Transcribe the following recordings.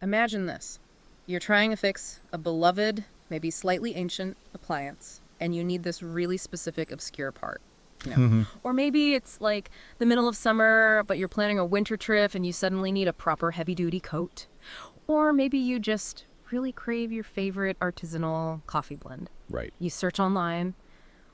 Imagine this. You're trying to fix a beloved, maybe slightly ancient appliance, and you need this really specific, obscure part. You know, or maybe it's like the middle of summer, but you're planning a winter trip and you suddenly need a proper heavy-duty coat. Or maybe you just really crave your favorite artisanal coffee blend. Right. You search online,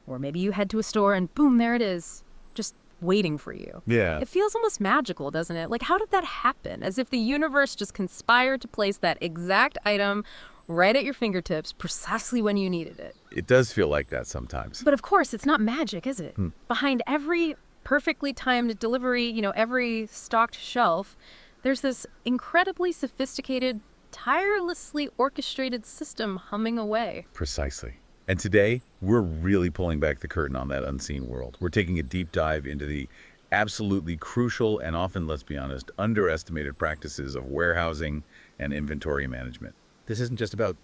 or maybe you head to a store and boom, there it is, just waiting for you. Yeah. It feels almost magical, doesn't it? Like, how did that happen? As if the universe just conspired to place that exact item right at your fingertips precisely when you needed it. It does feel like that sometimes. But of course, it's not magic, is it? Behind every perfectly timed delivery, every stocked shelf, there's this incredibly sophisticated, tirelessly orchestrated system humming away. Precisely. And today, we're really pulling back the curtain on that unseen world. We're taking a deep dive into the absolutely crucial and often, let's be honest, underestimated practices of warehousing and inventory management. This isn't just about,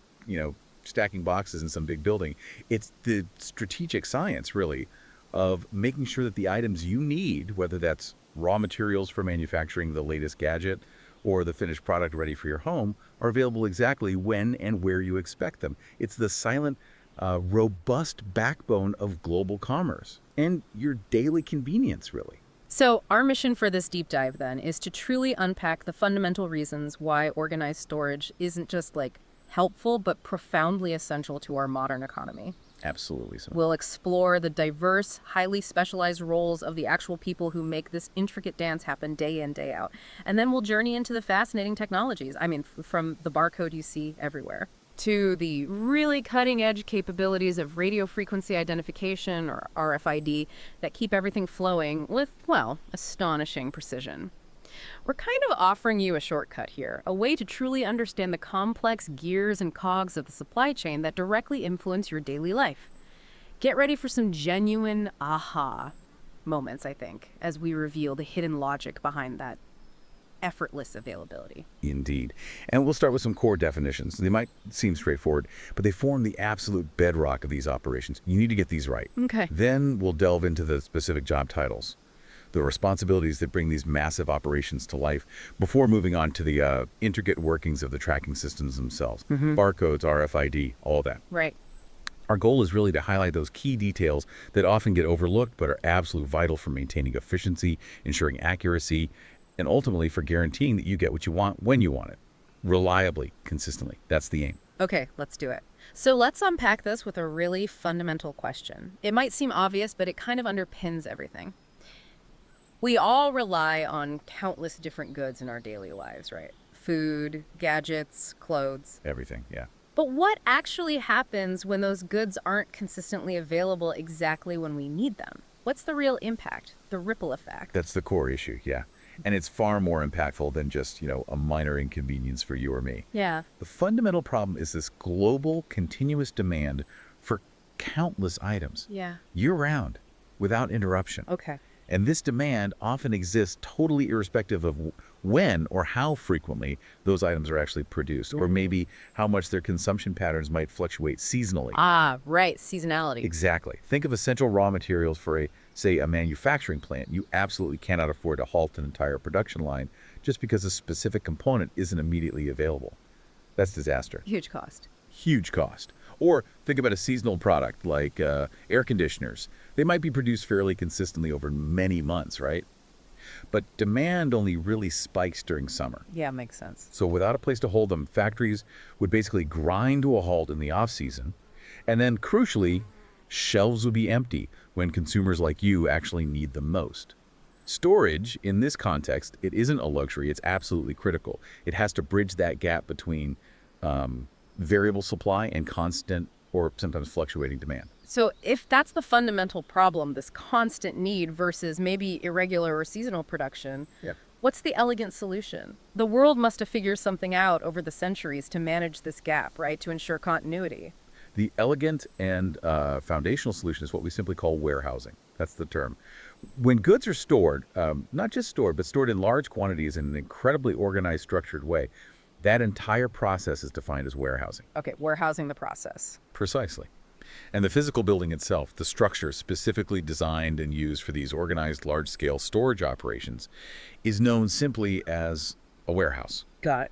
stacking boxes in some big building. It's the strategic science, really, of making sure that the items you need, whether that's raw materials for manufacturing the latest gadget or the finished product ready for your home, are available exactly when and where you expect them. It's the silent, robust backbone of global commerce and your daily convenience, really. So our mission for this deep dive, then, is to truly unpack the fundamental reasons why organized storage isn't just, helpful, but profoundly essential to our modern economy. Absolutely so. We'll explore the diverse, highly specialized roles of the actual people who make this intricate dance happen day in, day out. And then we'll journey into the fascinating technologies. I mean, from the barcode you see everywhere to the really cutting-edge capabilities of radio frequency identification, or RFID, that keep everything flowing with, well, astonishing precision. We're kind of offering you a shortcut here, a way to truly understand the complex gears and cogs of the supply chain that directly influence your daily life. Get ready for some genuine aha moments, I think, as we reveal the hidden logic behind that effortless availability. Indeed. And we'll start with some core definitions. They might seem straightforward, but they form the absolute bedrock of these operations. You need to get these right. Okay. Then we'll delve into the specific job titles, the responsibilities that bring these massive operations to life, before moving on to the intricate workings of the tracking systems themselves. Barcodes, RFID, all that. Right. Our goal is really to highlight those key details that often get overlooked but are absolutely vital for maintaining efficiency, ensuring accuracy, and ultimately for guaranteeing that you get what you want when you want it. Reliably, consistently. That's the aim. Okay, let's do it. So let's unpack this with a really fundamental question. It might seem obvious, but it kind of underpins everything. We all rely on countless different goods in our daily lives, right? Food, gadgets, clothes. Everything, yeah. But what actually happens when those goods aren't consistently available exactly when we need them? What's the real impact, the ripple effect? That's the core issue, yeah. And it's far more impactful than just, a minor inconvenience for you or me. Yeah. The fundamental problem is this global, continuous demand for countless items. Yeah. Year-round, without interruption. Okay. And this demand often exists totally irrespective of when or how frequently those items are actually produced, or maybe how much their consumption patterns might fluctuate seasonally. Ah, right. Seasonality. Exactly. Think of essential raw materials for say, a manufacturing plant. You absolutely cannot afford to halt an entire production line just because a specific component isn't immediately available. That's disaster. Huge cost. Huge cost. Or think about a seasonal product like air conditioners. They might be produced fairly consistently over many months, right? But demand only really spikes during summer. Yeah, makes sense. So without a place to hold them, factories would basically grind to a halt in the off-season. And then, crucially, shelves would be empty when consumers like you actually need them most. Storage, in this context, it isn't a luxury. It's absolutely critical. It has to bridge that gap between variable supply and constant or sometimes fluctuating demand. So if that's the fundamental problem, this constant need versus maybe irregular or seasonal production, what's the elegant solution? The world must have figured something out over the centuries to manage this gap, right? To ensure continuity. The elegant and foundational solution is what we simply call warehousing. That's the term. When goods are stored, not just stored, but stored in large quantities in an incredibly organized, structured way, that entire process is defined as warehousing. Okay, warehousing the process. Precisely. And the physical building itself, the structure specifically designed and used for these organized large-scale storage operations, is known simply as a warehouse. Got it.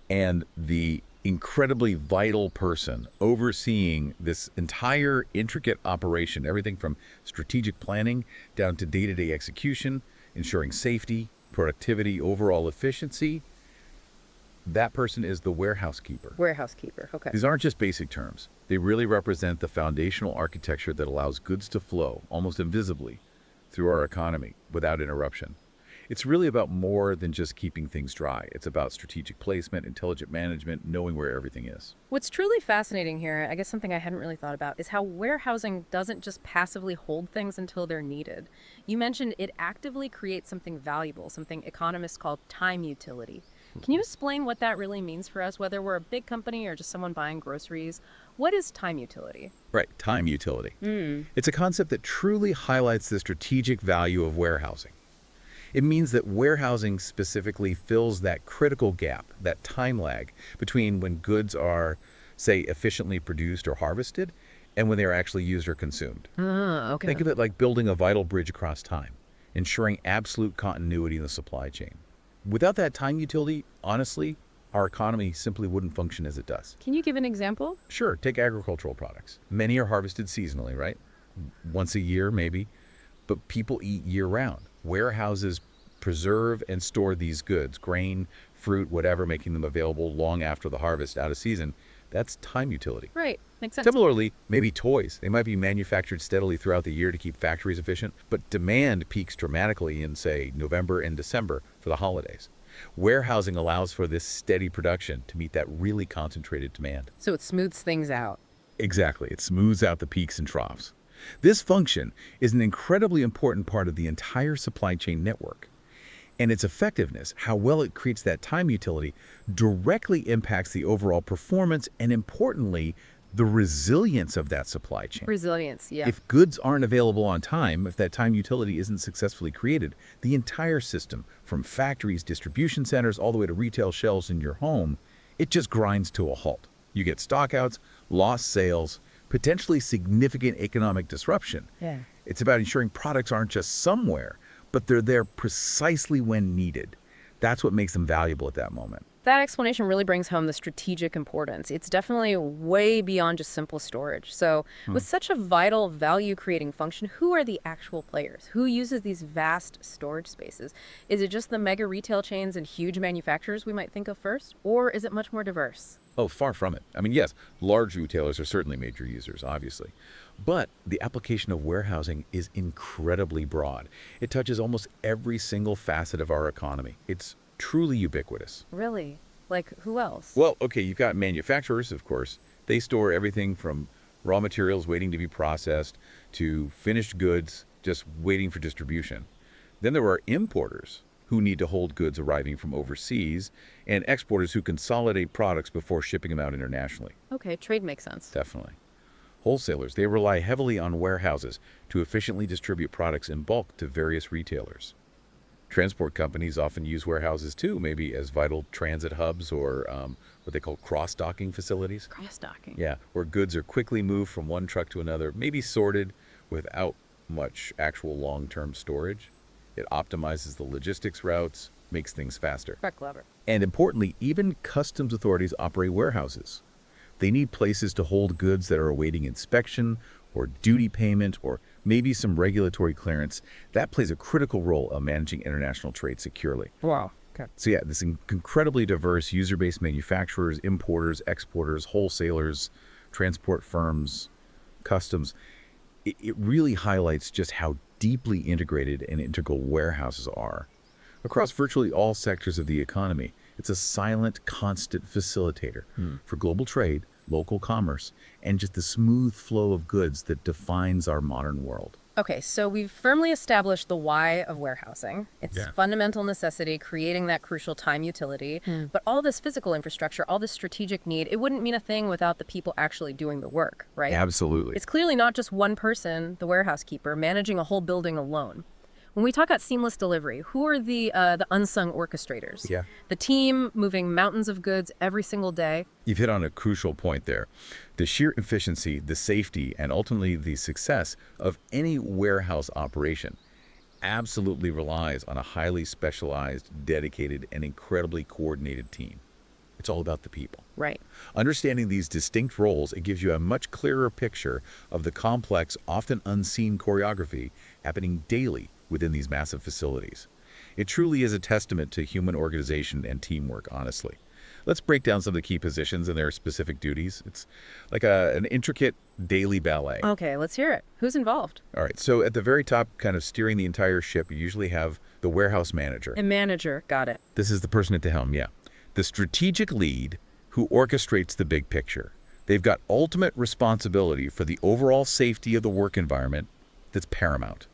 And the incredibly vital person overseeing this entire intricate operation, everything from strategic planning down to day-to-day execution, ensuring safety, productivity, overall efficiency, that person is the warehouse keeper. Warehouse keeper. Okay. These aren't just basic terms. They really represent the foundational architecture that allows goods to flow, almost invisibly, through our economy without interruption. It's really about more than just keeping things dry. It's about strategic placement, intelligent management, knowing where everything is. What's truly fascinating here, I guess something I hadn't really thought about, is how warehousing doesn't just passively hold things until they're needed. You mentioned it actively creates something valuable, something economists call time utility. Can you explain what that really means for us, whether we're a big company or just someone buying groceries? What is time utility? Right, time utility. It's a concept that truly highlights the strategic value of warehousing. It means that warehousing specifically fills that critical gap, that time lag between when goods are, say, efficiently produced or harvested and when they are actually used or consumed. Okay. Think of it like building a vital bridge across time, ensuring absolute continuity in the supply chain. Without that time utility, honestly, our economy simply wouldn't function as it does. Can you give an example? Sure, take agricultural products. Many are harvested seasonally, right? Once a year, maybe. But people eat year-round. Warehouses preserve and store these goods, grain, fruit, whatever, making them available long after the harvest out of season. That's time utility. Right. Makes sense. Similarly, maybe toys. They might be manufactured steadily throughout the year to keep factories efficient, but demand peaks dramatically in, say, November and December for the holidays. Warehousing allows for this steady production to meet that really concentrated demand. So it smooths things out. Exactly. It smooths out the peaks and troughs. This function is an incredibly important part of the entire supply chain network. And its effectiveness, how well it creates that time utility, directly impacts the overall performance and, importantly, the resilience of that supply chain. Resilience, yeah. If goods aren't available on time, if that time utility isn't successfully created, the entire system, from factories, distribution centers, all the way to retail shelves in your home, it just grinds to a halt. You get stockouts, lost sales, potentially significant economic disruption. Yeah. It's about ensuring products aren't just somewhere, but they're there precisely when needed. That's what makes them valuable at that moment. That explanation really brings home the strategic importance. It's definitely way beyond just simple storage. So, with such a vital value-creating function, who are the actual players? Who uses these vast storage spaces? Is it just the mega retail chains and huge manufacturers we might think of first? Or is it much more diverse? Oh, far from it. I mean, yes, large retailers are certainly major users, obviously. But the application of warehousing is incredibly broad. It touches almost every single facet of our economy. It's truly ubiquitous. Really? Like, who else? Well, okay, you've got manufacturers, of course. They store everything from raw materials waiting to be processed to finished goods just waiting for distribution. Then there are importers who need to hold goods arriving from overseas, and exporters who consolidate products before shipping them out internationally. Okay, trade makes sense. Definitely. Wholesalers, they rely heavily on warehouses to efficiently distribute products in bulk to various retailers. Transport companies often use warehouses too, maybe as vital transit hubs or what they call cross-docking facilities. Cross-docking. Yeah, where goods are quickly moved from one truck to another, maybe sorted without much actual long-term storage. It optimizes the logistics routes, makes things faster. Quite clever. And importantly, even customs authorities operate warehouses. They need places to hold goods that are awaiting inspection or duty payment or maybe some regulatory clearance. That plays a critical role in managing international trade securely. Wow. Okay. So yeah, this incredibly diverse user-based manufacturers, importers, exporters, wholesalers, transport firms, customs, it really highlights just how deeply integrated and integral warehouses are. Across virtually all sectors of the economy, it's a silent, constant facilitator for global trade, local commerce, and just the smooth flow of goods that defines our modern world. Okay, so we've firmly established the why of warehousing. It's fundamental necessity, creating that crucial time utility. But all this physical infrastructure, all this strategic need, it wouldn't mean a thing without the people actually doing the work, right? Absolutely. It's clearly not just one person, the warehouse keeper, managing a whole building alone. When we talk about seamless delivery, who are the unsung orchestrators? Yeah. The team moving mountains of goods every single day. You've hit on a crucial point there. The sheer efficiency, the safety, and ultimately the success of any warehouse operation absolutely relies on a highly specialized, dedicated, and incredibly coordinated team. It's all about the people. Right. Understanding these distinct roles, it gives you a much clearer picture of the complex, often unseen choreography happening daily within these massive facilities. It truly is a testament to human organization and teamwork, honestly. Let's break down some of the key positions and their specific duties. It's like an intricate daily ballet. Okay, let's hear it. Who's involved? All right, so at the very top, kind of steering the entire ship, you usually have the warehouse manager. A manager. Got it. This is the person at the helm, yeah. The strategic lead who orchestrates the big picture. They've got ultimate responsibility for the overall safety of the work environment that's paramount,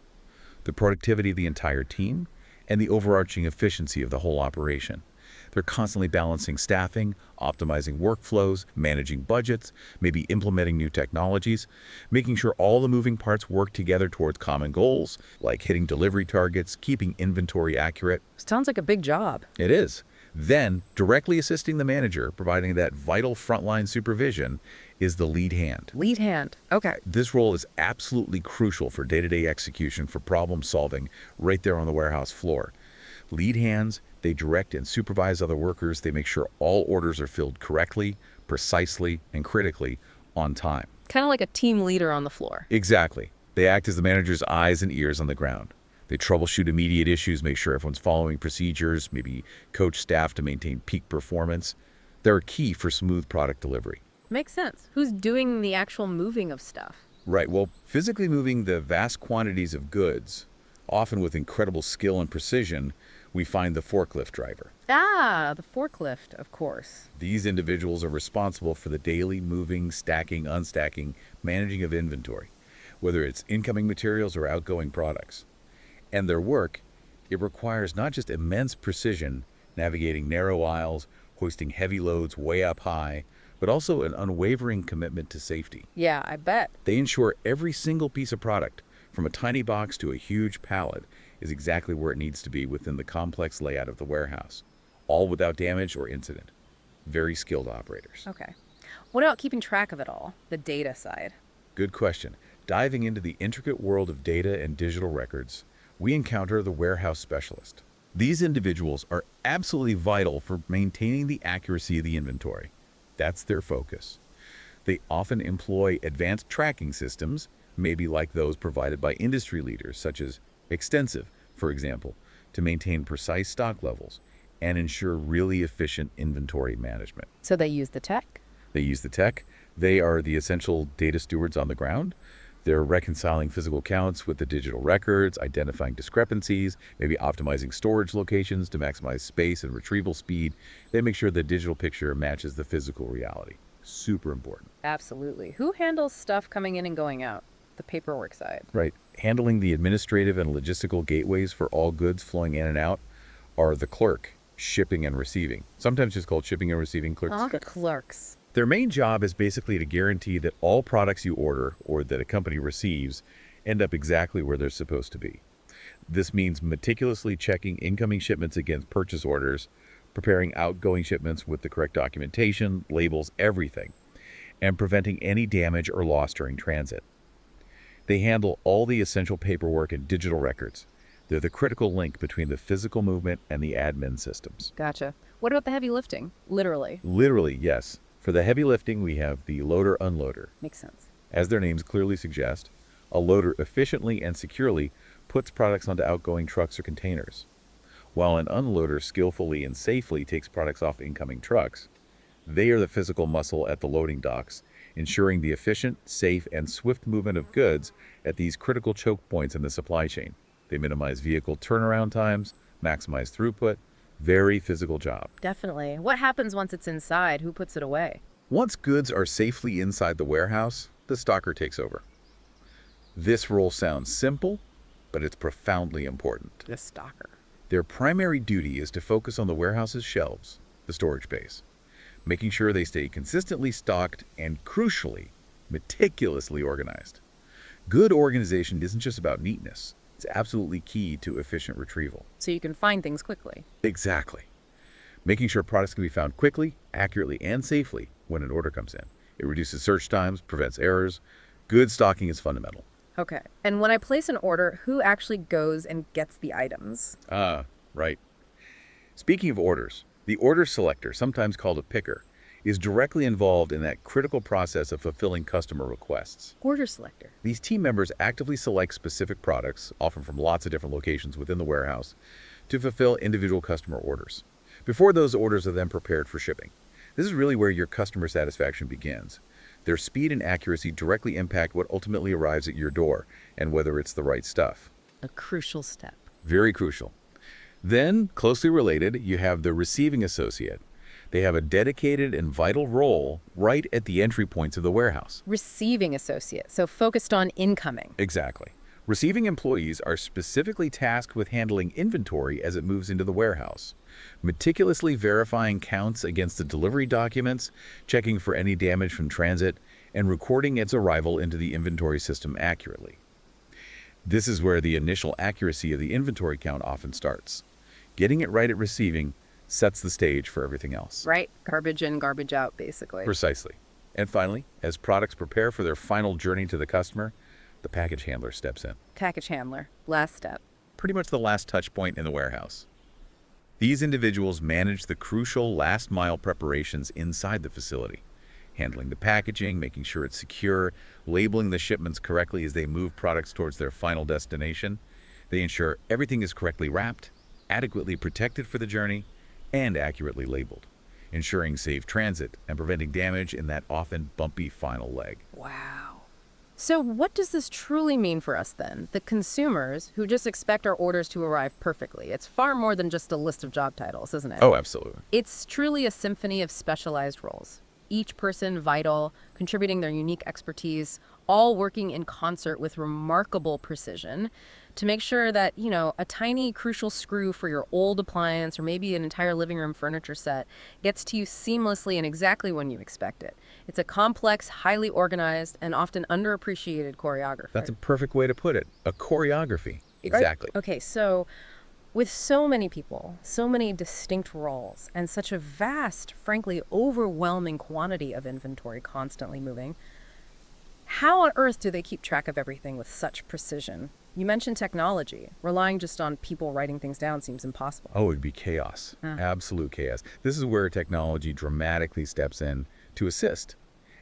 the productivity of the entire team, and the overarching efficiency of the whole operation. They're constantly balancing staffing, optimizing workflows, managing budgets, maybe implementing new technologies, making sure all the moving parts work together towards common goals, like hitting delivery targets, keeping inventory accurate. Sounds like a big job. It is. Then, directly assisting the manager, providing that vital frontline supervision, is the lead hand. Lead hand. Okay. This role is absolutely crucial for day-to-day execution, for problem solving right there on the warehouse floor. Lead hands, they direct and supervise other workers. They make sure all orders are filled correctly, precisely, and critically on time. Kind of like a team leader on the floor. Exactly. They act as the manager's eyes and ears on the ground. They troubleshoot immediate issues, make sure everyone's following procedures, maybe coach staff to maintain peak performance. They're key for smooth product delivery. Makes sense. Who's doing the actual moving of stuff? Right. Well, physically moving the vast quantities of goods, often with incredible skill and precision, we find the forklift driver. Ah, the forklift, of course. These individuals are responsible for the daily moving, stacking, unstacking, managing of inventory, whether it's incoming materials or outgoing products. And their work, it requires not just immense precision, navigating narrow aisles, hoisting heavy loads way up high, but also an unwavering commitment to safety. Yeah, I bet. They ensure every single piece of product, from a tiny box to a huge pallet, is exactly where it needs to be within the complex layout of the warehouse, all without damage or incident. Very skilled operators. Okay. What about keeping track of it all? The data side. Good question. Diving into the intricate world of data and digital records, we encounter the warehouse specialist. These individuals are absolutely vital for maintaining the accuracy of the inventory. That's their focus. They often employ advanced tracking systems, maybe like those provided by industry leaders such as Extensive, for example, to maintain precise stock levels and ensure really efficient inventory management. So they use the tech? They use the tech. They are the essential data stewards on the ground. They're reconciling physical counts with the digital records, identifying discrepancies, maybe optimizing storage locations to maximize space and retrieval speed. They make sure the digital picture matches the physical reality. Super important. Absolutely. Who handles stuff coming in and going out? The paperwork side. Right. Handling the administrative and logistical gateways for all goods flowing in and out are the clerk, shipping and receiving. Sometimes just called shipping and receiving clerks. Oh, clerks. Their main job is basically to guarantee that all products you order or that a company receives end up exactly where they're supposed to be. This means meticulously checking incoming shipments against purchase orders, preparing outgoing shipments with the correct documentation, labels, everything, and preventing any damage or loss during transit. They handle all the essential paperwork and digital records. They're the critical link between the physical movement and the admin systems. Gotcha. What about the heavy lifting? Literally. Literally, yes. For the heavy lifting, we have the loader-unloader. Makes sense. As their names clearly suggest, a loader efficiently and securely puts products onto outgoing trucks or containers, while an unloader skillfully and safely takes products off incoming trucks. They are the physical muscle at the loading docks, ensuring the efficient, safe, and swift movement of goods at these critical choke points in the supply chain. They minimize vehicle turnaround times, maximize throughput. Very physical job. Definitely. What happens once it's inside? Who puts it away? Once goods are safely inside the warehouse, the stocker takes over. This role sounds simple, but it's profoundly important. The stocker. Their primary duty is to focus on the warehouse's shelves, the storage space, making sure they stay consistently stocked and, crucially, meticulously organized. Good organization isn't just about neatness. It's absolutely key to efficient retrieval. So you can find things quickly. Exactly. Making sure products can be found quickly, accurately, and safely when an order comes in. It reduces search times, prevents errors. Good stocking is fundamental. Okay. And when I place an order, who actually goes and gets the items? Right. Speaking of orders, The order selector, sometimes called a picker, is directly involved in that critical process of fulfilling customer requests. Order selector. These team members actively select specific products, often from lots of different locations within the warehouse, to fulfill individual customer orders. Before those orders are then prepared for shipping. This is really where your customer satisfaction begins. Their speed and accuracy directly impact what ultimately arrives at your door and whether it's the right stuff. A crucial step. Very crucial. Then, closely related, you have the receiving associate. They have a dedicated and vital role right at the entry points of the warehouse. Receiving associate, so focused on incoming. Exactly. Receiving employees are specifically tasked with handling inventory as it moves into the warehouse, meticulously verifying counts against the delivery documents, checking for any damage from transit, and recording its arrival into the inventory system accurately. This is where the initial accuracy of the inventory count often starts. Getting it right at receiving sets the stage for everything else. Right? Garbage in, garbage out, basically. Precisely. And finally, as products prepare for their final journey to the customer, the package handler steps in. Package handler. Last step. Pretty much the last touch point in the warehouse. These individuals manage the crucial last-mile preparations inside the facility, handling the packaging, making sure it's secure, labeling the shipments correctly as they move products towards their final destination. They ensure everything is correctly wrapped, adequately protected for the journey, and accurately labeled, ensuring safe transit and preventing damage in that often bumpy final leg. Wow. So what does this truly mean for us then, the consumers who just expect our orders to arrive perfectly? It's far more than just a list of job titles, isn't it? Oh, absolutely. It's truly a symphony of specialized roles. Each person vital, contributing their unique expertise, all working in concert with remarkable precision to make sure that, a tiny crucial screw for your old appliance or maybe an entire living room furniture set gets to you seamlessly and exactly when you expect it. It's a complex, highly organized, and often underappreciated choreography. That's a perfect way to put it. A choreography. Exactly. Right? Okay, so with so many people, so many distinct roles, and such a vast, frankly, overwhelming quantity of inventory constantly moving, how on earth do they keep track of everything with such precision? You mentioned technology. Relying just on people writing things down seems impossible. Oh, it'd be chaos. Absolute chaos. This is where technology dramatically steps in to assist.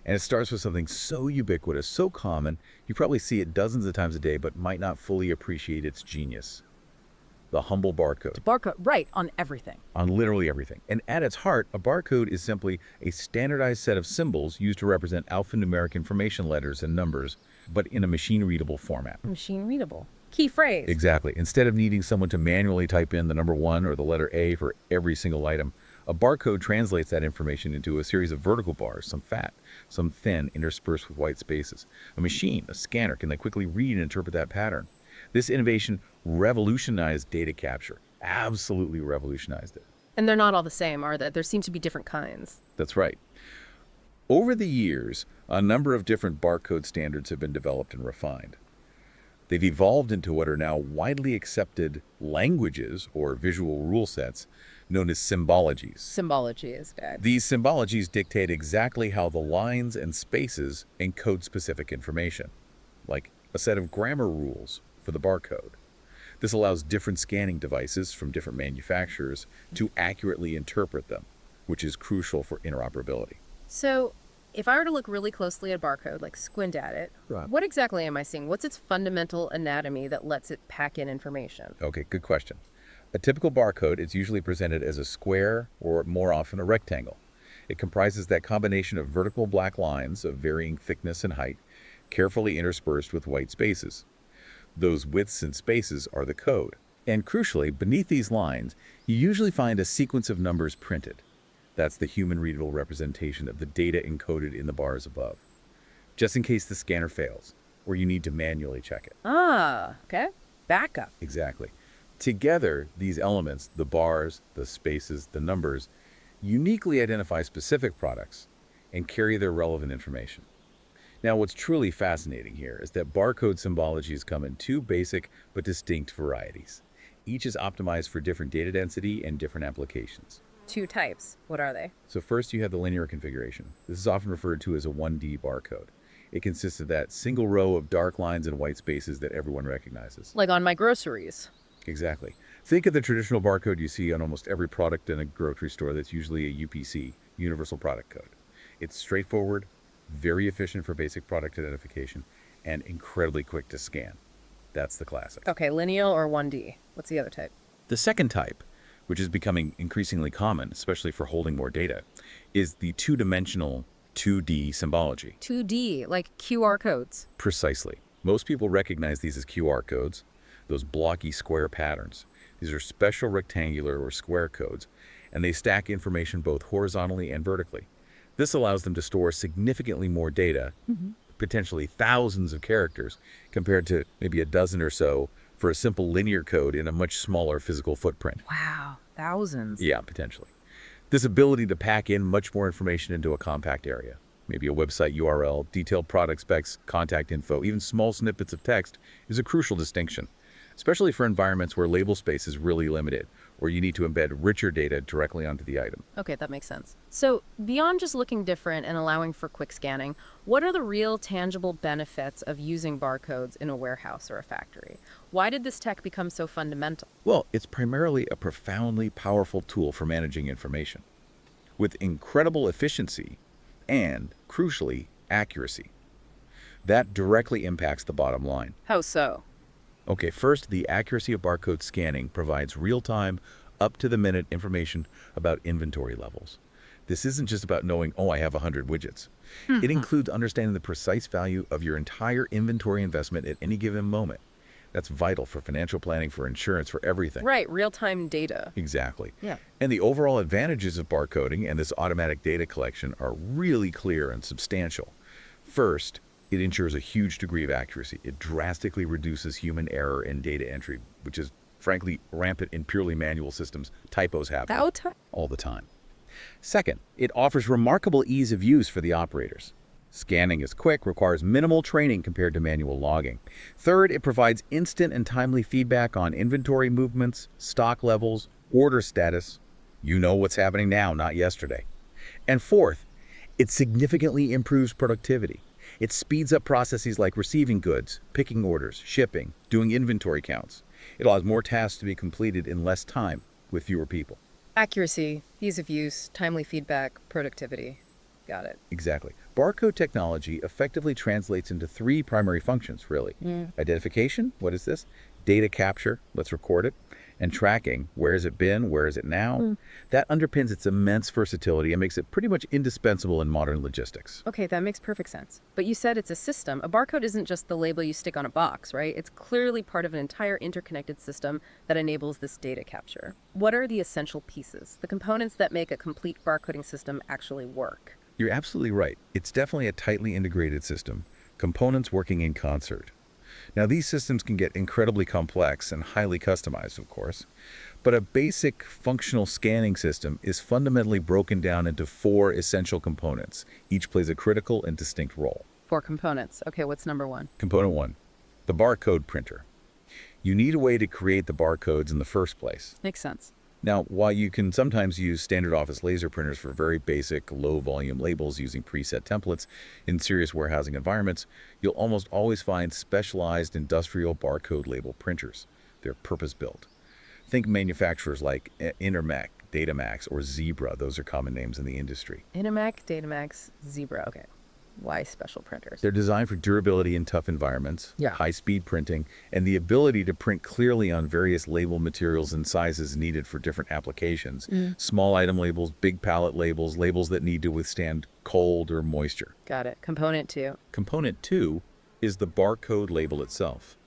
And it starts with something so ubiquitous, so common, you probably see it dozens of times a day, but might not fully appreciate its genius. The humble barcode. Barcode, right, on everything. On literally everything. And at its heart, a barcode is simply a standardized set of symbols used to represent alphanumeric information letters and numbers, but in a machine-readable format. Machine readable. Key phrase. Exactly. Instead of needing someone to manually type in the number 1 or the letter A for every single item, a barcode translates that information into a series of vertical bars, some fat, some thin, interspersed with white spaces. A machine, a scanner, can then quickly read and interpret that pattern. This innovation revolutionized data capture, absolutely revolutionized it. And they're not all the same, are they? There seem to be different kinds. That's right. Over the years, a number of different barcode standards have been developed and refined. They've evolved into what are now widely accepted languages or visual rule sets known as symbologies. Symbology is bad. These symbologies dictate exactly how the lines and spaces encode specific information, like a set of grammar rules for the barcode. This allows different scanning devices from different manufacturers to accurately interpret them, which is crucial for interoperability. So, if I were to look really closely at a barcode, like squint at it, Right. what exactly am I seeing? What's its fundamental anatomy that lets it pack in information? Okay, good question. A typical barcode is usually presented as a square or more often a rectangle. It comprises that combination of vertical black lines of varying thickness and height, carefully interspersed with white spaces. Those widths and spaces are the code. And crucially, beneath these lines, you usually find a sequence of numbers printed. That's the human-readable representation of the data encoded in the bars above, just in case the scanner fails, or you need to manually check it. Ah, okay. Backup. Exactly. Together, these elements, the bars, the spaces, the numbers, uniquely identify specific products and carry their relevant information. Now, what's truly fascinating here is that barcode symbologies come in two basic but distinct varieties. Each is optimized for different data density and different applications. Two types. What are they? So first you have the linear configuration. This is often referred to as a 1D barcode. It consists of that single row of dark lines and white spaces that everyone recognizes. Like on my groceries. Exactly. Think of the traditional barcode you see on almost every product in a grocery store that's usually a UPC, Universal Product Code. It's straightforward, very efficient for basic product identification, and incredibly quick to scan. That's the classic. Okay, lineal or 1D? What's the other type? The second type, which is becoming increasingly common, especially for holding more data, is the two-dimensional 2D symbology. 2D, like QR codes. Precisely. Most people recognize these as QR codes, those blocky square patterns. These are special rectangular or square codes, and they stack information both horizontally and vertically. This allows them to store significantly more data, potentially thousands of characters, compared to maybe a dozen or so for a simple linear code in a much smaller physical footprint. Wow, thousands. Yeah, potentially. This ability to pack in much more information into a compact area, maybe a website URL, detailed product specs, contact info, even small snippets of text, is a crucial distinction, especially for environments where label space is really limited, or you need to embed richer data directly onto the item. Okay, that makes sense. So, beyond just looking different and allowing for quick scanning, what are the real tangible benefits of using barcodes in a warehouse or a factory? Why did this tech become so fundamental? Well, it's primarily a profoundly powerful tool for managing information, with incredible efficiency and, crucially, accuracy. That directly impacts the bottom line. How so? Okay, first, the accuracy of barcode scanning provides real-time, up-to-the-minute information about inventory levels. This isn't just about knowing, oh, I have 100 widgets. It includes understanding the precise value of your entire inventory investment at any given moment. That's vital for financial planning, for insurance, for everything. Right, real-time data. Exactly. Yeah. And the overall advantages of barcoding and this automatic data collection are really clear and substantial. First, it ensures a huge degree of accuracy. It drastically reduces human error in data entry, which is frankly rampant in purely manual systems. Typos happen all the time. Second, it offers remarkable ease of use for the operators. Scanning is quick, requires minimal training compared to manual logging. Third, it provides instant and timely feedback on inventory movements, stock levels, order status. You know what's happening now, not yesterday. And fourth, it significantly improves productivity. It speeds up processes like receiving goods, picking orders, shipping, doing inventory counts. It allows more tasks to be completed in less time with fewer people. Accuracy, ease of use, timely feedback, productivity. Got it. Exactly. Barcode technology effectively translates into three primary functions, really. Identification, what is this? Data capture, let's record it. And tracking, where has it been, where is it now? That underpins its immense versatility and makes it pretty much indispensable in modern logistics. Okay, that makes perfect sense. But you said it's a system. A barcode isn't just the label you stick on a box, right? It's clearly part of an entire interconnected system that enables this data capture. What are the essential pieces, the components that make a complete barcoding system actually work? You're absolutely right. It's definitely a tightly integrated system, components working in concert. Now, these systems can get incredibly complex and highly customized, of course, but a basic functional scanning system is fundamentally broken down into four essential components. Each plays a critical and distinct role. 4 components. Okay, what's number 1? Component 1, the barcode printer. You need a way to create the barcodes in the first place. Makes sense. Now, while you can sometimes use standard office laser printers for very basic, low-volume labels using preset templates in serious warehousing environments, you'll almost always find specialized industrial barcode label printers. They're purpose-built. Think manufacturers like Intermec, Datamax, or Zebra. Those are common names in the industry. Intermec, Datamax, Zebra. Okay. Why special printers? They're designed for durability in tough environments, Yeah. high-speed printing, and the ability to print clearly on various label materials and sizes needed for different applications. Small item labels, big pallet labels, labels that need to withstand cold or moisture. Got it. Component 2. Component 2 is the barcode label itself.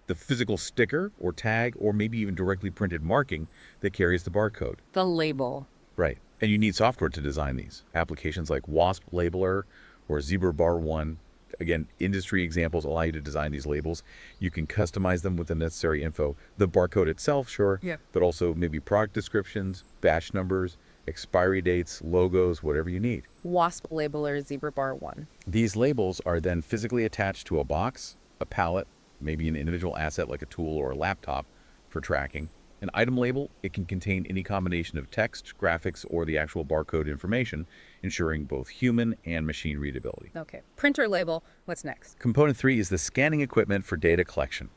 The physical sticker or tag or maybe even directly printed marking that carries the barcode. The label. Right. And you need software to design these. Applications like WASP Labeler or Zebra Bar 1. Again, industry examples allow you to design these labels. You can customize them with the necessary info. The barcode itself, sure, Yeah. but also maybe product descriptions, batch numbers, expiry dates, logos, whatever you need. WASP labeler, Zebra Bar 1. These labels are then physically attached to a box, a pallet, maybe an individual asset like a tool or a laptop for tracking. An item label, it can contain any combination of text, graphics, or the actual barcode information, ensuring both human and machine readability. Okay. Printer label. What's next? Component 3 is the scanning equipment for data collection.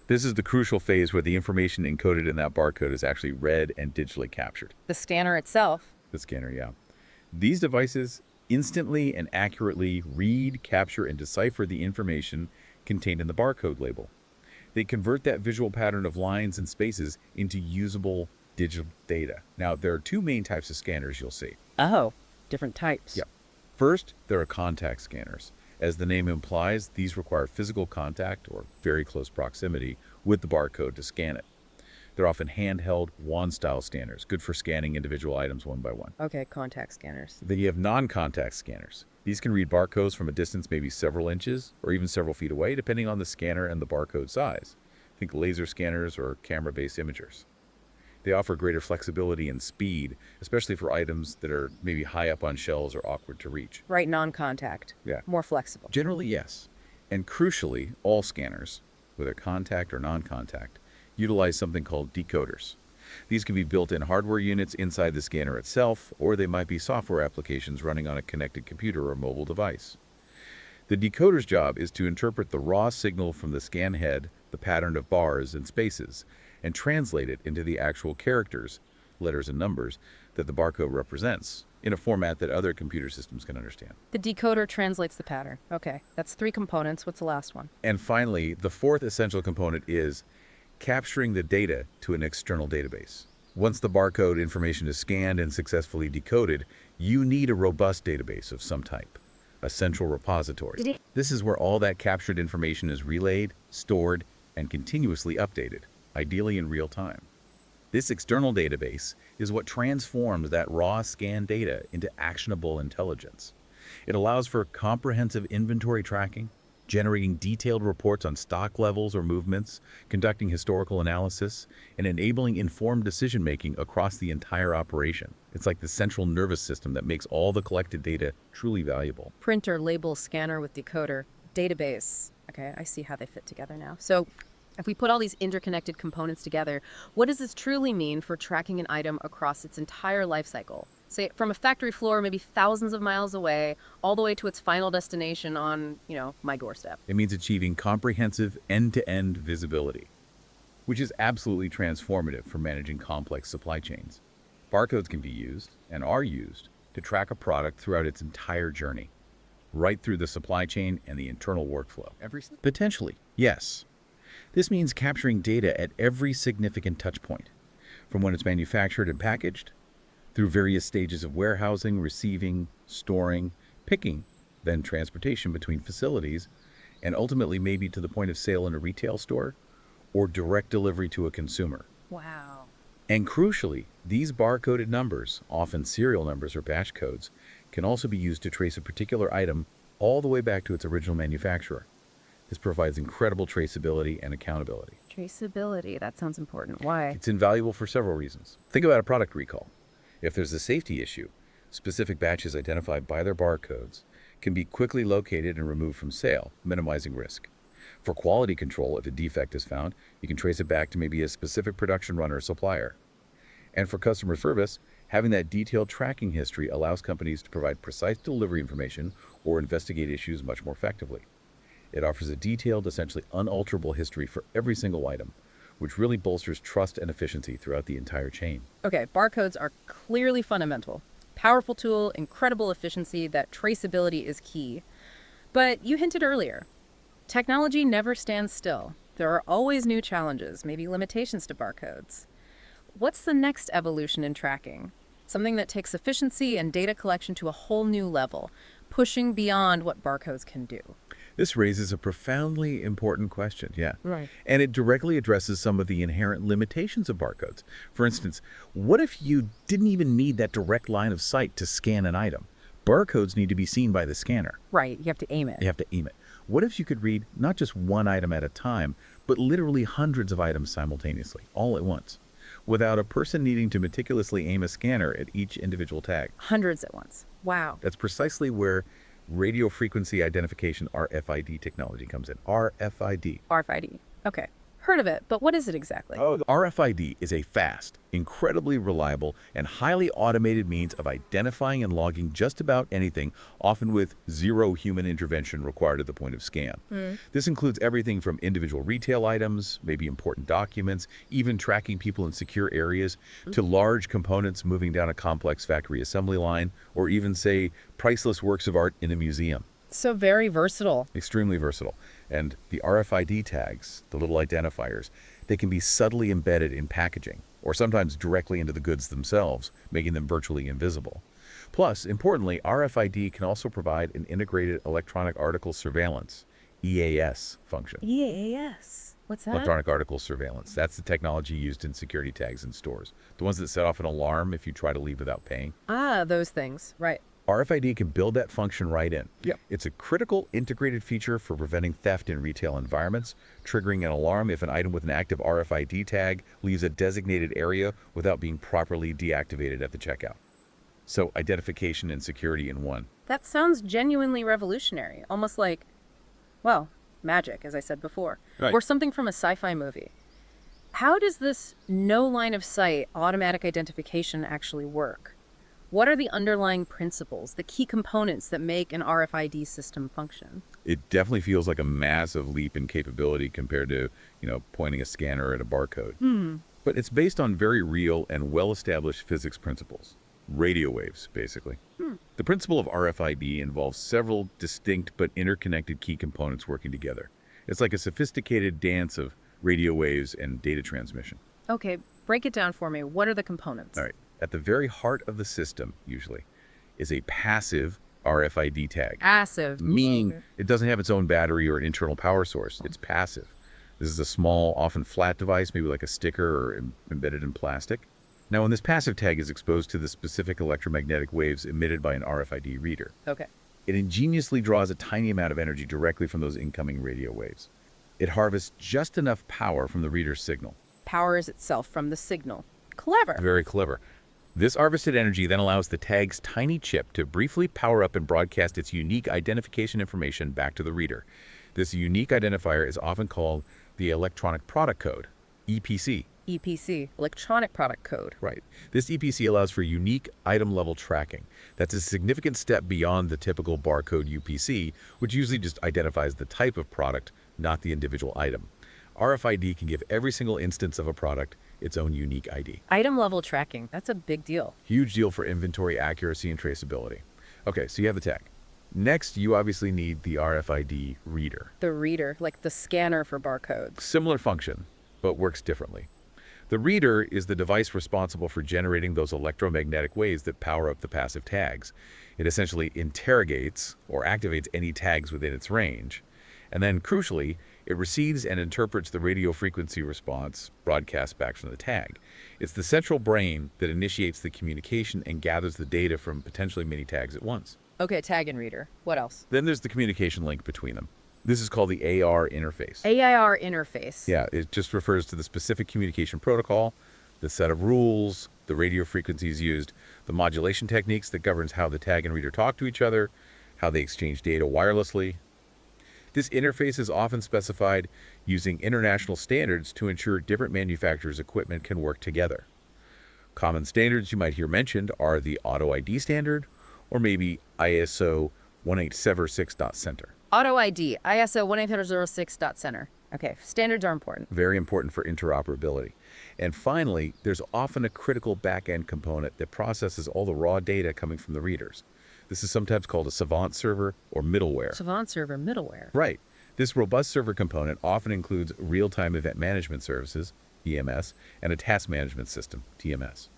This is the crucial phase where the information encoded in that barcode is actually read and digitally captured. The scanner itself. The scanner, yeah. These devices instantly and accurately read, capture, and decipher the information contained in the barcode label. They convert that visual pattern of lines and spaces into usable digital data. Now, there are two main types of scanners you'll see. Oh, different types. Yeah. First, there are contact scanners. As the name implies, these require physical contact or very close proximity with the barcode to scan it. They're often handheld, wand-style scanners, good for scanning individual items one by one. Okay, contact scanners. Then you have non-contact scanners. These can read barcodes from a distance maybe several inches or even several feet away, depending on the scanner and the barcode size. Think laser scanners or camera-based imagers. They offer greater flexibility and speed, especially for items that are maybe high up on shelves or awkward to reach. Right, non-contact. Yeah. More flexible. Generally, yes. And crucially, all scanners, whether contact or non-contact, utilize something called decoders. These can be built-in hardware units inside the scanner itself, or they might be software applications running on a connected computer or mobile device. The decoder's job is to interpret the raw signal from the scan head, the pattern of bars and spaces, and translate it into the actual characters, letters and numbers, that the barcode represents, in a format that other computer systems can understand. The decoder translates the pattern. Okay, that's 3 components. What's the last one? And finally, the fourth essential component is capturing the data to an external database. Once the barcode information is scanned and successfully decoded, you need a robust database of some type, a central repository. This is where all that captured information is relayed, stored, and continuously updated, ideally in real time. This external database is what transforms that raw scan data into actionable intelligence. It allows for comprehensive inventory tracking, generating detailed reports on stock levels or movements, conducting historical analysis, and enabling informed decision-making across the entire operation. It's like the central nervous system that makes all the collected data truly valuable. Printer, label, scanner with decoder, database. Okay, I see how they fit together now. So if we put all these interconnected components together, what does this truly mean for tracking an item across its entire life cycle? Say from a factory floor, maybe thousands of miles away, all the way to its final destination on, my doorstep. It means achieving comprehensive end-to-end visibility, which is absolutely transformative for managing complex supply chains. Barcodes can be used, and are used, to track a product throughout its entire journey, right through the supply chain and the internal workflow. Potentially, yes. This means capturing data at every significant touch point, from when it's manufactured and packaged, through various stages of warehousing, receiving, storing, picking, then transportation between facilities, and ultimately maybe to the point of sale in a retail store or direct delivery to a consumer. Wow. And crucially, these barcoded numbers, often serial numbers or batch codes, can also be used to trace a particular item all the way back to its original manufacturer. This provides incredible traceability and accountability. Traceability, that sounds important. Why? It's invaluable for several reasons. Think about a product recall. If there's a safety issue, specific batches identified by their barcodes can be quickly located and removed from sale, minimizing risk. For quality control, if a defect is found, you can trace it back to maybe a specific production run or supplier. And for customer service, having that detailed tracking history allows companies to provide precise delivery information or investigate issues much more effectively. It offers a detailed, essentially unalterable history for every single item, which really bolsters trust and efficiency throughout the entire chain. Okay, barcodes are clearly fundamental. Powerful tool, incredible efficiency, that traceability is key. But you hinted earlier, technology never stands still. There are always new challenges, maybe limitations to barcodes. What's the next evolution in tracking? Something that takes efficiency and data collection to a whole new level, pushing beyond what barcodes can do. This raises a profoundly important question, yeah. Right. And it directly addresses some of the inherent limitations of barcodes. For instance, what if you didn't even need that direct line of sight to scan an item? Barcodes need to be seen by the scanner. Right, you have to aim it. You have to aim it. What if you could read not just one item at a time, but literally hundreds of items simultaneously, all at once, without a person needing to meticulously aim a scanner at each individual tag? Hundreds at once. Wow. That's precisely where radio frequency identification RFID technology comes in. RFID. RFID. Okay. Heard of it, but what is it exactly? Oh, RFID is a fast, incredibly reliable, and highly automated means of identifying and logging just about anything, often with zero human intervention required at the point of scan. This includes everything from individual retail items, maybe important documents, even tracking people in secure areas, to large components moving down a complex factory assembly line, or even, say, priceless works of art in a museum. So very versatile. Extremely versatile. And the RFID tags, the little identifiers, they can be subtly embedded in packaging, or sometimes directly into the goods themselves, making them virtually invisible. Plus, importantly, RFID can also provide an integrated electronic article surveillance, EAS function. EAS. What's that? Electronic article surveillance. That's the technology used in security tags in stores. The ones that set off an alarm if you try to leave without paying. Ah, those things. Right. RFID can build that function right in. Yep. It's a critical integrated feature for preventing theft in retail environments, triggering an alarm if an item with an active RFID tag leaves a designated area without being properly deactivated at the checkout. So identification and security in one. That sounds genuinely revolutionary. Almost like, well, magic, as I said before. Right. Or something from a sci-fi movie. How does this no line of sight automatic identification actually work? What are the underlying principles, the key components that make an RFID system function? It definitely feels like a massive leap in capability compared to, pointing a scanner at a barcode. But it's based on very real and well-established physics principles. Radio waves, basically. The principle of RFID involves several distinct but interconnected key components working together. It's like a sophisticated dance of radio waves and data transmission. Okay, break it down for me. What are the components? All right. At the very heart of the system, usually, is a passive RFID tag. Passive. Meaning it doesn't have its own battery or an internal power source. It's passive. This is a small, often flat device, maybe like a sticker or embedded in plastic. Now, when this passive tag is exposed to the specific electromagnetic waves emitted by an RFID reader, Okay. it ingeniously draws a tiny amount of energy directly from those incoming radio waves. It harvests just enough power from the reader's signal. Powers itself from the signal. Clever. Very clever. This harvested energy then allows the tag's tiny chip to briefly power up and broadcast its unique identification information back to the reader. This unique identifier is often called the electronic product code, EPC. EPC, electronic product code. Right. This EPC allows for unique item-level tracking. That's a significant step beyond the typical barcode UPC, which usually just identifies the type of product, not the individual item. RFID can give every single instance of a product its own unique ID. Item level tracking. That's a big deal. Huge deal for inventory accuracy and traceability. Okay, so you have the tag. Next, you obviously need the RFID reader. The reader, like the scanner for barcodes. Similar function, but works differently. The reader is the device responsible for generating those electromagnetic waves that power up the passive tags. It essentially interrogates or activates any tags within its range. And then, crucially, it receives and interprets the radio frequency response broadcast back from the tag. It's the central brain that initiates the communication and gathers the data from potentially many tags at once. Okay, tag and reader. What else? Then there's the communication link between them. This is called the AR interface. AIR interface. Yeah, it just refers to the specific communication protocol, the set of rules, the radio frequencies used, the modulation techniques that governs how the tag and reader talk to each other, how they exchange data wirelessly. This interface is often specified using international standards to ensure different manufacturers' equipment can work together. Common standards you might hear mentioned are the Auto ID standard or maybe ISO 18706.center. Auto ID, ISO 18006.center. Okay, standards are important. Very important for interoperability. And finally, there's often a critical back-end component that processes all the raw data coming from the readers. This is sometimes called a savant server or middleware. Savant server middleware. Right. This robust server component often includes real-time event management services, EMS, and a task management system, TMS.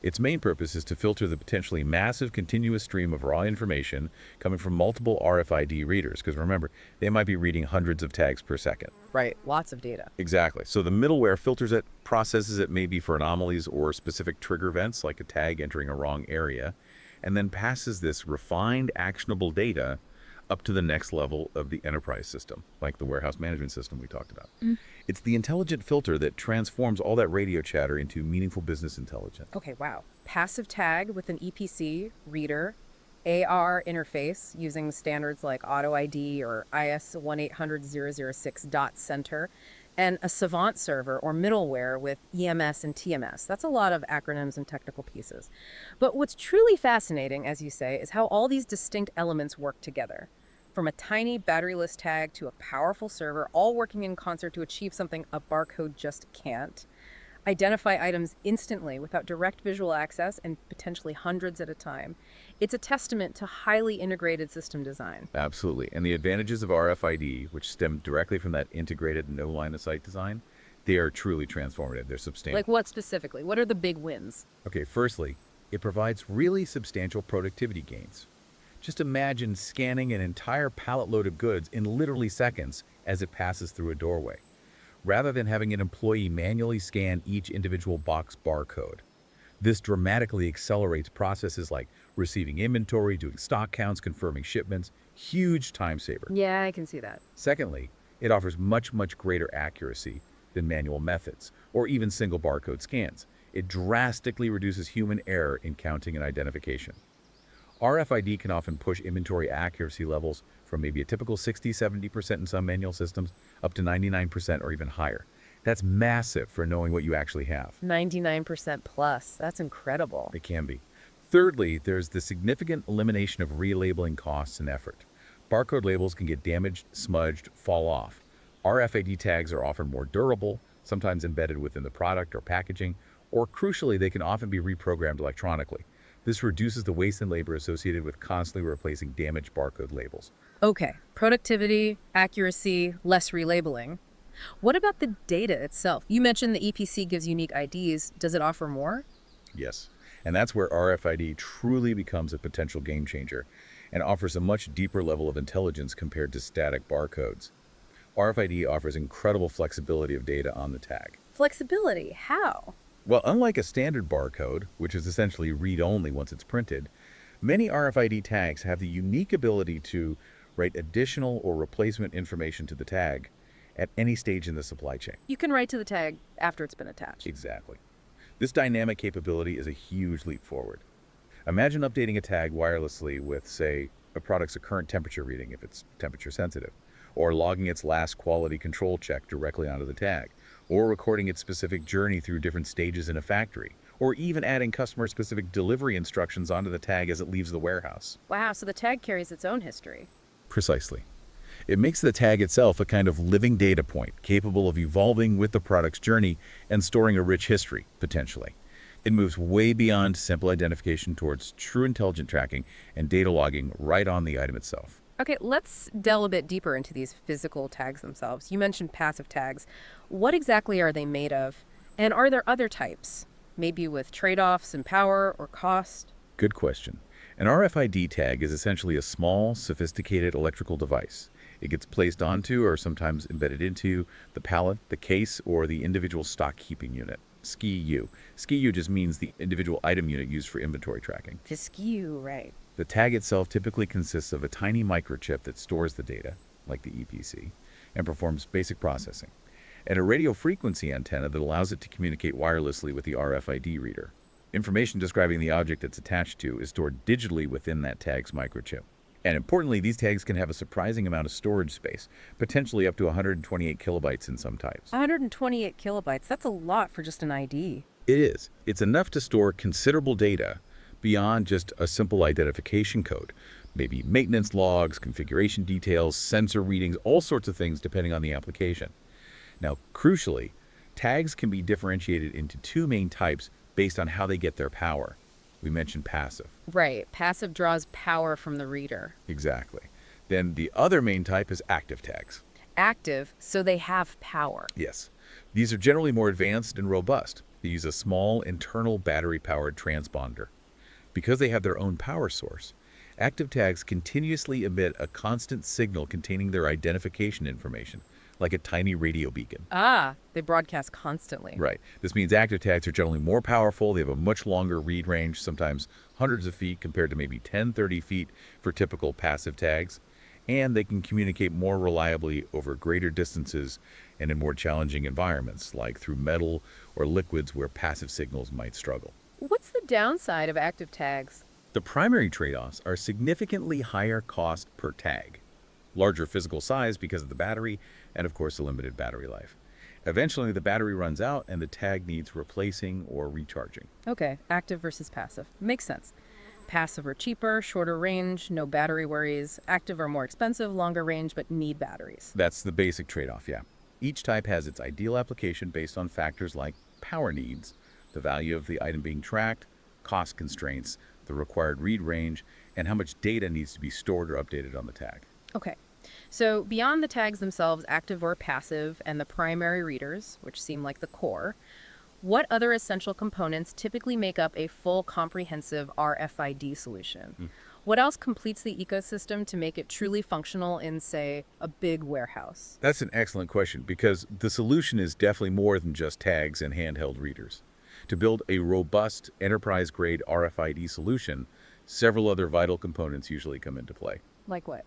Its main purpose is to filter the potentially massive continuous stream of raw information coming from multiple RFID readers, because remember, they might be reading hundreds of tags per second. Right, lots of data. Exactly. So the middleware filters it, processes it maybe for anomalies or specific trigger events like a tag entering a wrong area, and then passes this refined, actionable data up to the next level of the enterprise system, like the warehouse management system we talked about. It's the intelligent filter that transforms all that radio chatter into meaningful business intelligence. Okay, wow. Passive tag with an EPC, reader, AR interface using standards like Auto ID or IS 18006.center, and a savant server or middleware with EMS and TMS. That's a lot of acronyms and technical pieces. But what's truly fascinating, as you say, is how all these distinct elements work together. From a tiny batteryless tag to a powerful server, all working in concert to achieve something a barcode just can't. Identify items instantly without direct visual access and potentially hundreds at a time. It's a testament to highly integrated system design. Absolutely. And the advantages of RFID, which stem directly from that integrated no line of sight design, they are truly transformative. They're substantial. Like what specifically? What are the big wins? Okay, firstly, it provides really substantial productivity gains. Just imagine scanning an entire pallet load of goods in literally seconds as it passes through a doorway, rather than having an employee manually scan each individual box barcode. This dramatically accelerates processes like receiving inventory, doing stock counts, confirming shipments. Huge time saver. Yeah, I can see that. Secondly, it offers much, much greater accuracy than manual methods or even single barcode scans. It drastically reduces human error in counting and identification. RFID can often push inventory accuracy levels from maybe a typical 60-70% in some manual systems up to 99% or even higher. That's massive for knowing what you actually have. 99% plus. That's incredible. It can be. Thirdly, there's the significant elimination of relabeling costs and effort. Barcode labels can get damaged, smudged, fall off. RFID tags are often more durable, sometimes embedded within the product or packaging, or crucially, they can often be reprogrammed electronically. This reduces the waste and labor associated with constantly replacing damaged barcode labels. Okay, productivity, accuracy, less relabeling. What about the data itself? You mentioned the EPC gives unique IDs. Does it offer more? Yes, and that's where RFID truly becomes a potential game changer and offers a much deeper level of intelligence compared to static barcodes. RFID offers incredible flexibility of data on the tag. Flexibility, how? Well, unlike a standard barcode, which is essentially read-only once it's printed, many RFID tags have the unique ability to write additional or replacement information to the tag at any stage in the supply chain. You can write to the tag after it's been attached. Exactly. This dynamic capability is a huge leap forward. Imagine updating a tag wirelessly with, say, a product's current temperature reading if it's temperature sensitive, or logging its last quality control check directly onto the tag, or recording its specific journey through different stages in a factory, or even adding customer-specific delivery instructions onto the tag as it leaves the warehouse. Wow, so the tag carries its own history. Precisely. It makes the tag itself a kind of living data point, capable of evolving with the product's journey and storing a rich history, potentially. It moves way beyond simple identification towards true intelligent tracking and data logging right on the item itself. Okay, let's delve a bit deeper into these physical tags themselves. You mentioned passive tags. What exactly are they made of? And are there other types? Maybe with trade-offs in power or cost? Good question. An RFID tag is essentially a small, sophisticated electrical device. It gets placed onto or sometimes embedded into the pallet, the case, or the individual stock keeping unit. SKU. SKU just means the individual item unit used for inventory tracking. The SKU, right. The tag itself typically consists of a tiny microchip that stores the data, like the EPC, and performs basic processing, and a radio frequency antenna that allows it to communicate wirelessly with the RFID reader. Information describing the object it's attached to is stored digitally within that tag's microchip. And importantly, these tags can have a surprising amount of storage space, potentially up to 128 kilobytes in some types. 128 kilobytes, that's a lot for just an ID. It is. It's enough to store considerable data beyond just a simple identification code. Maybe maintenance logs, configuration details, sensor readings, all sorts of things depending on the application. Now, crucially, tags can be differentiated into two main types based on how they get their power. We mentioned passive. Right, passive draws power from the reader. Exactly. Then the other main type is active tags. Active, so they have power. Yes. These are generally more advanced and robust. They use a small internal battery-powered transponder. Because they have their own power source, active tags continuously emit a constant signal containing their identification information, like a tiny radio beacon. Ah, they broadcast constantly. Right. This means active tags are generally more powerful. They have a much longer read range, sometimes hundreds of feet compared to maybe 10, 30 feet for typical passive tags. And they can communicate more reliably over greater distances and in more challenging environments, like through metal or liquids where passive signals might struggle. What's the downside of active tags? The primary trade-offs are significantly higher cost per tag, larger physical size because of the battery, and of course a limited battery life. Eventually, the battery runs out and the tag needs replacing or recharging. Okay, active versus passive. Makes sense. Passive are cheaper, shorter range, no battery worries. Active are more expensive, longer range, but need batteries. That's the basic trade-off, yeah. Each type has its ideal application based on factors like power needs, the value of the item being tracked, cost constraints, the required read range, and how much data needs to be stored or updated on the tag. Okay. So beyond the tags themselves, active or passive, and the primary readers, which seem like the core, what other essential components typically make up a full comprehensive RFID solution? What else completes the ecosystem to make it truly functional in, say, a big warehouse? That's an excellent question because the solution is definitely more than just tags and handheld readers. To build a robust enterprise-grade RFID solution, several other vital components usually come into play. Like what?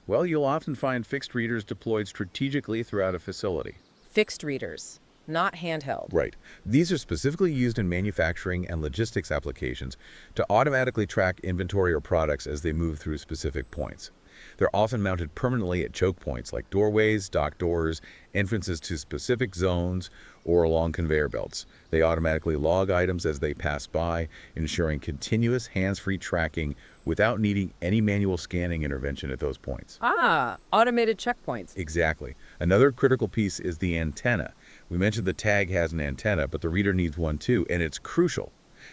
Well, you'll often find fixed readers deployed strategically throughout a facility. Fixed readers, not handheld. Right. These are specifically used in manufacturing and logistics applications to automatically track inventory or products as they move through specific points. They're often mounted permanently at choke points like doorways, dock doors, entrances to specific zones, or along conveyor belts. They automatically log items as they pass by, ensuring continuous hands-free tracking without needing any manual scanning intervention at those points. Ah, automated checkpoints. Exactly. Another critical piece is the antenna. We mentioned the tag has an antenna, but the reader needs one too, and it's crucial.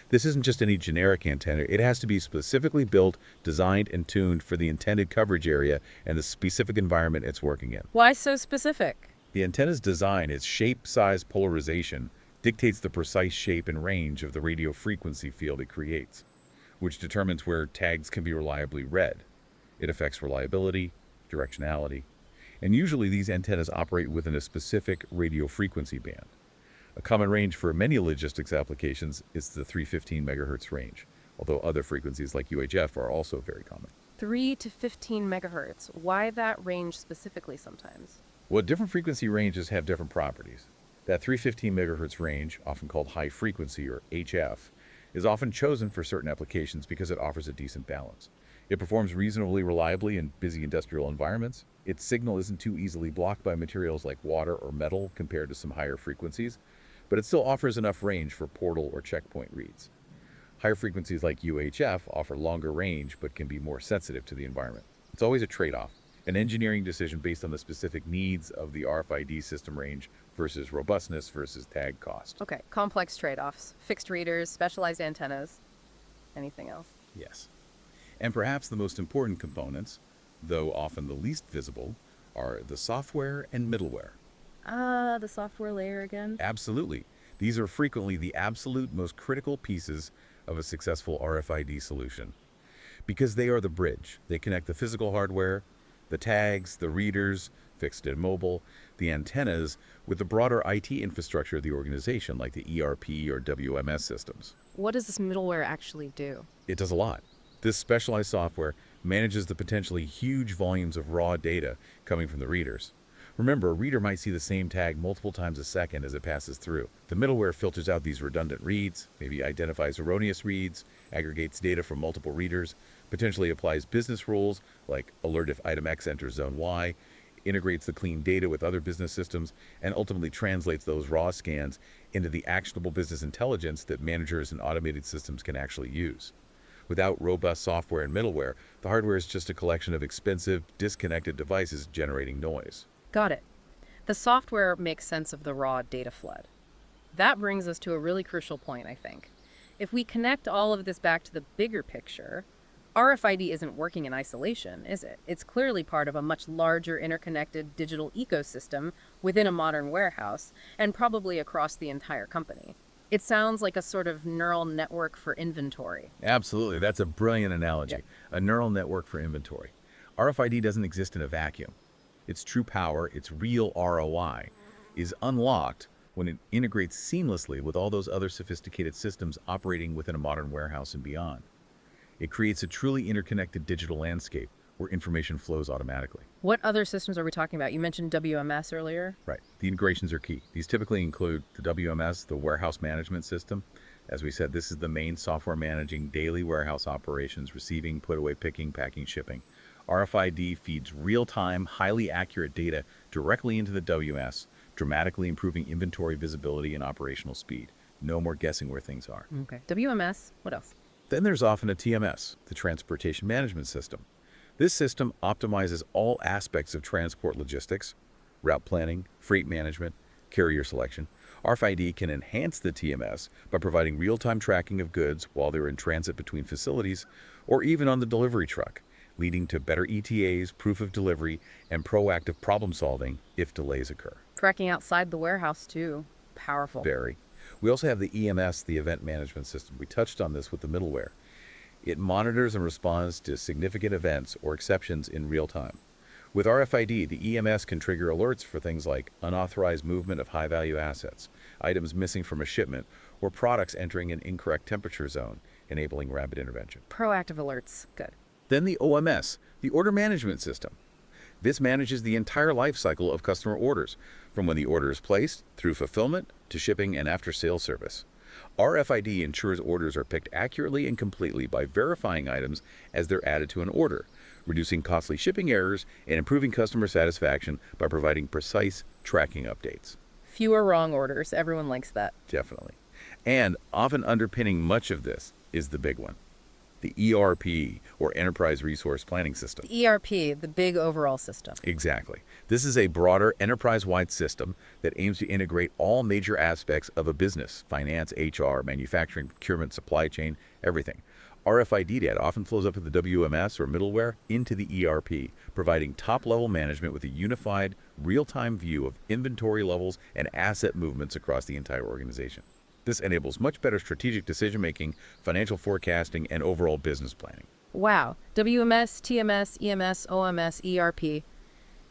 This isn't just any generic antenna. It has to be specifically built, designed, and tuned for the intended coverage area and the specific environment it's working in. Why so specific? The antenna's design, its shape, size, polarization, dictates the precise shape and range of the radio frequency field it creates, which determines where tags can be reliably read. It affects reliability, directionality, and usually these antennas operate within a specific radio frequency band. A common range for many logistics applications is the 315 megahertz range, although other frequencies like UHF are also very common. 3 to 15 megahertz. Why that range specifically sometimes? Well, different frequency ranges have different properties. That 315 megahertz range, often called high frequency or HF, is often chosen for certain applications because it offers a decent balance. It performs reasonably reliably in busy industrial environments. Its signal isn't too easily blocked by materials like water or metal compared to some higher frequencies, but it still offers enough range for portal or checkpoint reads. Higher frequencies like UHF offer longer range but can be more sensitive to the environment. It's always a trade-off, an engineering decision based on the specific needs of the RFID system range versus robustness versus tag cost. Okay, complex trade-offs. Fixed readers, specialized antennas. Anything else? Yes. And perhaps the most important components, though often the least visible, are the software and middleware. Ah, the software layer again? Absolutely. These are frequently the absolute most critical pieces of a successful RFID solution because they are the bridge. They connect the physical hardware, the tags, the readers, fixed and mobile, the antennas, with the broader IT infrastructure of the organization like the ERP or WMS systems. What does this middleware actually do? It does a lot. This specialized software manages the potentially huge volumes of raw data coming from the readers. Remember, a reader might see the same tag multiple times a second as it passes through. The middleware filters out these redundant reads, maybe identifies erroneous reads, aggregates data from multiple readers, potentially applies business rules like alert if item X enters zone Y, integrates the clean data with other business systems, and ultimately translates those raw scans into the actionable business intelligence that managers and automated systems can actually use. Without robust software and middleware, the hardware is just a collection of expensive, disconnected devices generating noise. Got it. The software makes sense of the raw data flood. That brings us to a really crucial point, I think. If we connect all of this back to the bigger picture, RFID isn't working in isolation, is it? It's clearly part of a much larger interconnected digital ecosystem within a modern warehouse and probably across the entire company. It sounds like a sort of neural network for inventory. Absolutely. That's a brilliant analogy. A neural network for inventory. RFID doesn't exist in a vacuum. Its true power, its real ROI, is unlocked when it integrates seamlessly with all those other sophisticated systems operating within a modern warehouse and beyond. It creates a truly interconnected digital landscape where information flows automatically. What other systems are we talking about? You mentioned WMS earlier. Right. The integrations are key. These typically include the WMS, the warehouse management system. As we said, this is the main software managing daily warehouse operations, receiving, put away, picking, packing, shipping. RFID feeds real-time, highly accurate data directly into the WMS dramatically improving inventory visibility and operational speed. No more guessing where things are. Okay. WMS, what else? Then there's often a TMS, the Transportation Management System. This system optimizes all aspects of transport logistics, route planning, freight management, carrier selection. RFID can enhance the TMS by providing real-time tracking of goods while they're in transit between facilities or even on the delivery truck, leading to better ETAs, proof of delivery, and proactive problem solving if delays occur. Tracking outside the warehouse, too. Powerful. Very. We also have the EMS, the Event Management System. We touched on this with the middleware. It monitors and responds to significant events or exceptions in real time. With RFID, the EMS can trigger alerts for things like unauthorized movement of high-value assets, items missing from a shipment, or products entering an incorrect temperature zone, enabling rapid intervention. Proactive alerts. Good. Then the OMS, the Order Management System. This manages the entire life cycle of customer orders, from when the order is placed, through fulfillment, to shipping and after-sales service. RFID ensures orders are picked accurately and completely by verifying items as they're added to an order, reducing costly shipping errors and improving customer satisfaction by providing precise tracking updates. Fewer wrong orders. Everyone likes that. Definitely. And often underpinning much of this is the big one, the ERP, or Enterprise Resource Planning System. The ERP, the big overall system. Exactly. This is a broader enterprise-wide system that aims to integrate all major aspects of a business: finance, HR, manufacturing, procurement, supply chain, everything. RFID data often flows up to the WMS or middleware into the ERP, providing top-level management with a unified, real-time view of inventory levels and asset movements across the entire organization. This enables much better strategic decision-making, financial forecasting, and overall business planning. Wow. WMS, TMS, EMS, OMS, ERP.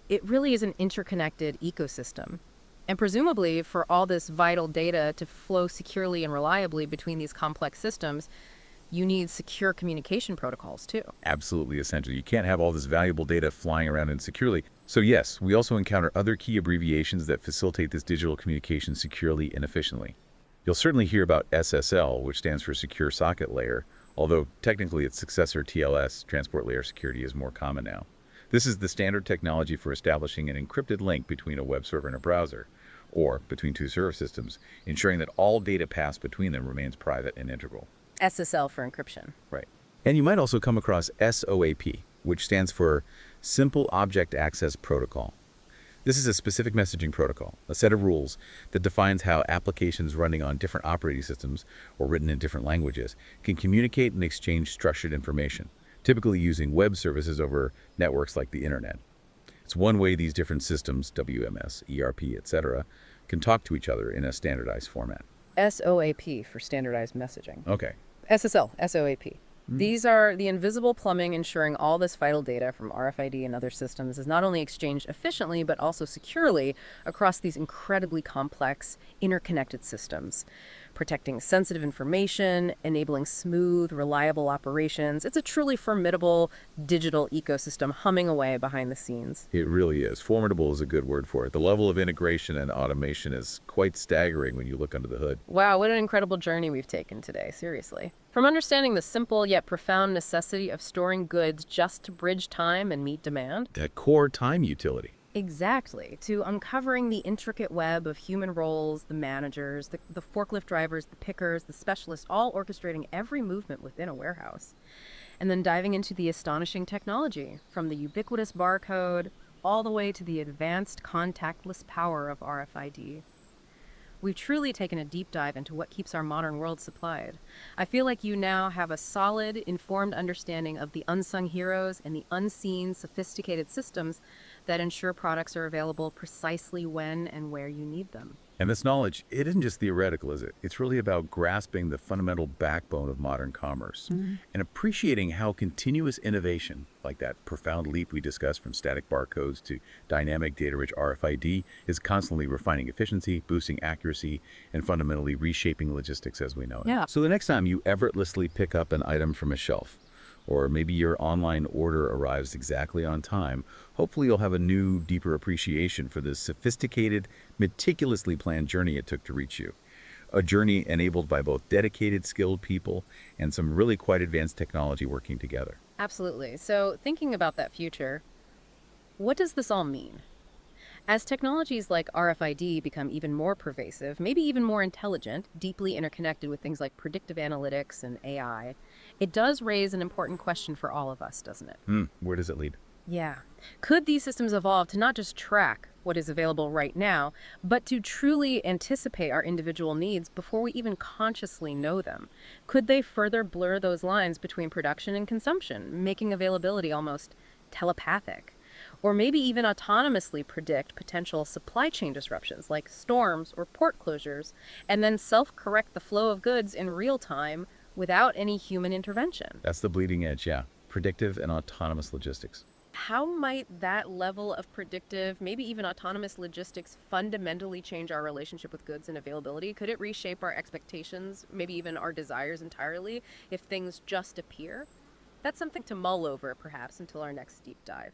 It really is an interconnected ecosystem. And presumably, for all this vital data to flow securely and reliably between these complex systems, you need secure communication protocols, too. Absolutely essential. You can't have all this valuable data flying around insecurely. So yes, we also encounter other key abbreviations that facilitate this digital communication securely and efficiently. You'll certainly hear about SSL, which stands for Secure Socket Layer, although technically its successor TLS, Transport Layer Security, is more common now. This is the standard technology for establishing an encrypted link between a web server and a browser, or between two server systems, ensuring that all data passed between them remains private and integral. SSL for encryption. Right. And you might also come across SOAP, which stands for Simple Object Access Protocol. This is a specific messaging protocol, a set of rules that defines how applications running on different operating systems or written in different languages can communicate and exchange structured information, typically using web services over networks like the internet. It's one way these different systems, WMS, ERP, etc., can talk to each other in a standardized format. SOAP for standardized messaging. Okay. SSL, SOAP. These are the invisible plumbing ensuring all this vital data from RFID and other systems is not only exchanged efficiently, but also securely across these incredibly complex, interconnected systems, protecting sensitive information, enabling smooth, reliable operations. It's a truly formidable digital ecosystem humming away behind the scenes. It really is. Formidable is a good word for it. The level of integration and automation is quite staggering when you look under the hood. Wow, what an incredible journey we've taken today, seriously. From understanding the simple yet profound necessity of storing goods just to bridge time and meet demand. That core time utility. Exactly. To uncovering the intricate web of human roles, the managers, the forklift drivers, the pickers, the specialists, all orchestrating every movement within a warehouse. And then diving into the astonishing technology, from the ubiquitous barcode all the way to the advanced contactless power of RFID. We've truly taken a deep dive into what keeps our modern world supplied. I feel like you now have a solid, informed understanding of the unsung heroes and the unseen, sophisticated systems that ensure products are available precisely when and where you need them. And this knowledge, it isn't just theoretical, is it? It's really about grasping the fundamental backbone of modern commerce and appreciating how continuous innovation, like that profound leap we discussed from static barcodes to dynamic data-rich RFID, is constantly refining efficiency, boosting accuracy, and fundamentally reshaping logistics as we know it. Yeah. So the next time you effortlessly pick up an item from a shelf, or maybe your online order arrives exactly on time, hopefully you'll have a new, deeper appreciation for the sophisticated, meticulously planned journey it took to reach you. A journey enabled by both dedicated, skilled people and some really quite advanced technology working together. Absolutely. So thinking about that future, what does this all mean? As technologies like RFID become even more pervasive, maybe even more intelligent, deeply interconnected with things like predictive analytics and AI, it does raise an important question for all of us, doesn't it? Where does it lead? Yeah. Could these systems evolve to not just track what is available right now, but to truly anticipate our individual needs before we even consciously know them? Could they further blur those lines between production and consumption, making availability almost telepathic? Or maybe even autonomously predict potential supply chain disruptions like storms or port closures, and then self correct the flow of goods in real time without any human intervention? That's the bleeding edge, yeah. Predictive and autonomous logistics. How might that level of predictive, maybe even autonomous logistics fundamentally change our relationship with goods and availability? Could it reshape our expectations, maybe even our desires entirely, if things just appear? That's something to mull over, perhaps, until our next deep dive.